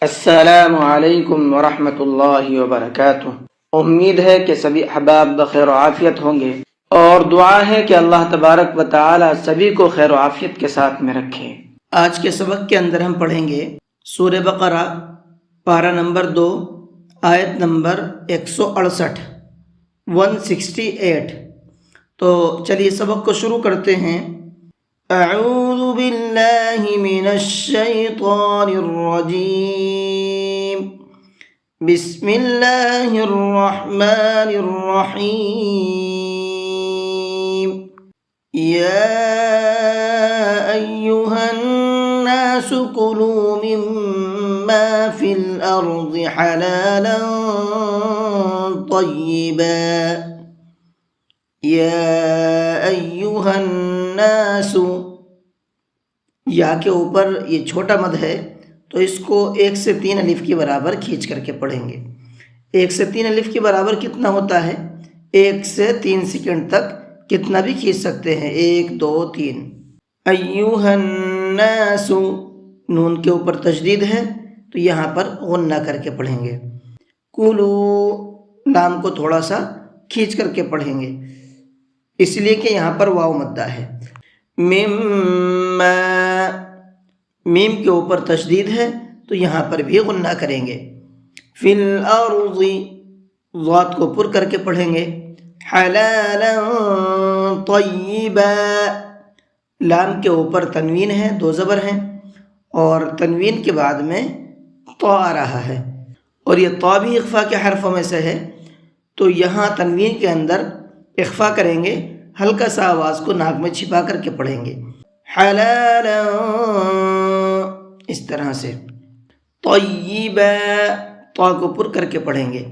السلام علیکم ورحمۃ اللہ وبرکاتہ۔ امید ہے کہ سبھی احباب بخیر و عافیت ہوں گے، اور دعا ہے کہ اللہ تبارک و تعالی سبھی کو خیر و عافیت کے ساتھ میں رکھے۔ آج کے سبق کے اندر ہم پڑھیں گے سورہ بقرہ، پارہ نمبر 2، آیت نمبر 168، 168۔ تو چلیے سبق کو شروع کرتے ہیں۔ اعوذ باللہ من الشیطان الرجیم، بسم اللہ الرحمن الرحیم۔ یا ایہا الناس کلوا مما فی الارض حلالا طیبا۔ یا ایہا الناس، یا کے اوپر یہ چھوٹا مد ہے تو اس کو 1 سے 3 الف کے برابر کھینچ کر کے پڑھیں گے۔ 1 سے 3 الف کے برابر کتنا ہوتا ہے؟ 1 سے 3 سیکنڈ تک کتنا بھی کھینچ سکتے ہیں، 1 2 3۔ ایہا الناس، نون کے اوپر تشدید ہے تو یہاں پر غنہ کر کے پڑھیں گے۔ کلو، لام کو تھوڑا سا کھینچ کر کے پڑھیں گے، اس لیے کہ یہاں پر واو مدہ ہے۔ مما، میم کے اوپر تشدید ہے تو یہاں پر بھی غنہ کریں گے۔ فی الارض، ضاد کو پر کر کے پڑھیں گے۔ حلالا طیبا، لام کے اوپر تنوین ہے، 2 زبر ہیں، اور تنوین کے بعد میں طا آ رہا ہے، اور یہ طا بھی اخفا کے حرفوں میں سے ہے، تو یہاں تنوین کے اندر اخفا کریں گے، ہلکا سا آواز کو ناک میں چھپا کر کے پڑھیں گے۔ حلالا، اس طرح سے۔ طیبا، طا کو پر کر کے پڑھیں گے۔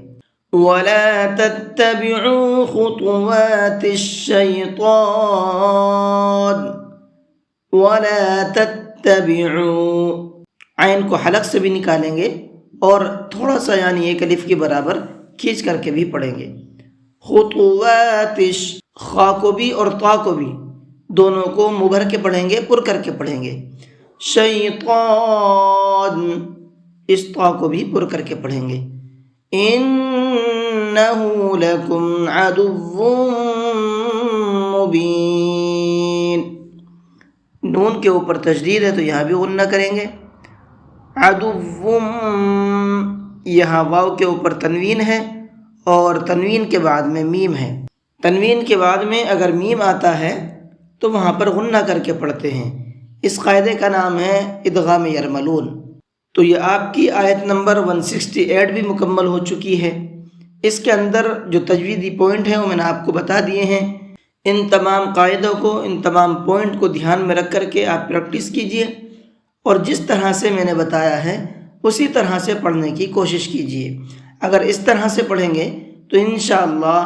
ولا تتبعوا خطوات الشیطان، ولا تتبعوا، عین کو حلق سے بھی نکالیں گے اور تھوڑا سا یعنی 1 الف کے برابر کھینچ کر کے بھی پڑھیں گے۔ خطوات، خا کو بھی اور طا کو بھی دونوں کو مبھر کے پڑھیں گے، پر کر کے پڑھیں گے۔ شیطان، اس طا کو بھی پر کر کے پڑھیں گے۔ انہ لکم عدو مبین، نون کے اوپر تشدید ہے تو یہاں بھی غنہ کریں گے۔ عدو، یہاں واو کے اوپر تنوین ہے اور تنوین کے بعد میں میم ہے۔ تنوین کے بعد میں اگر میم آتا ہے تو وہاں پر غنہ کر کے پڑھتے ہیں، اس قاعدے کا نام ہے ادغام یرملون۔ تو یہ آپ کی آیت نمبر 168 بھی مکمل ہو چکی ہے۔ اس کے اندر جو تجویدی پوائنٹ ہیں وہ میں نے آپ کو بتا دیے ہیں۔ ان تمام قاعدوں کو، ان تمام پوائنٹ کو دھیان میں رکھ کر کے آپ پریکٹس کیجئے، اور جس طرح سے میں نے بتایا ہے اسی طرح سے پڑھنے کی کوشش کیجئے۔ اگر اس طرح سے پڑھیں گے تو انشاءاللہ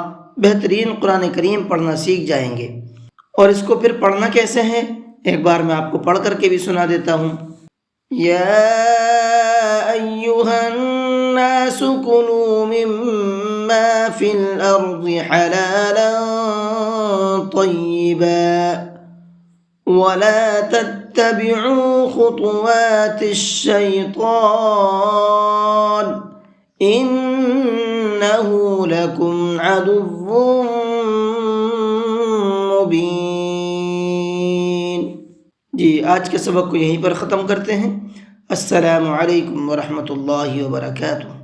بہترین قرآن کریم پڑھنا سیکھ جائیں گے۔ اور اس کو پھر پڑھنا کیسے ہے، ایک بار میں آپ کو پڑھ کر کے بھی سنا دیتا ہوں۔ یا ایہا الناس کلوا مما فی الارض حلالا طیبا ولا تتبعوا خطوات الشیطان انہ لکم عدو مبین۔ جی، آج کے سبق کو یہیں پر ختم کرتے ہیں۔ السلام علیکم ورحمۃ اللہ وبرکاتہ۔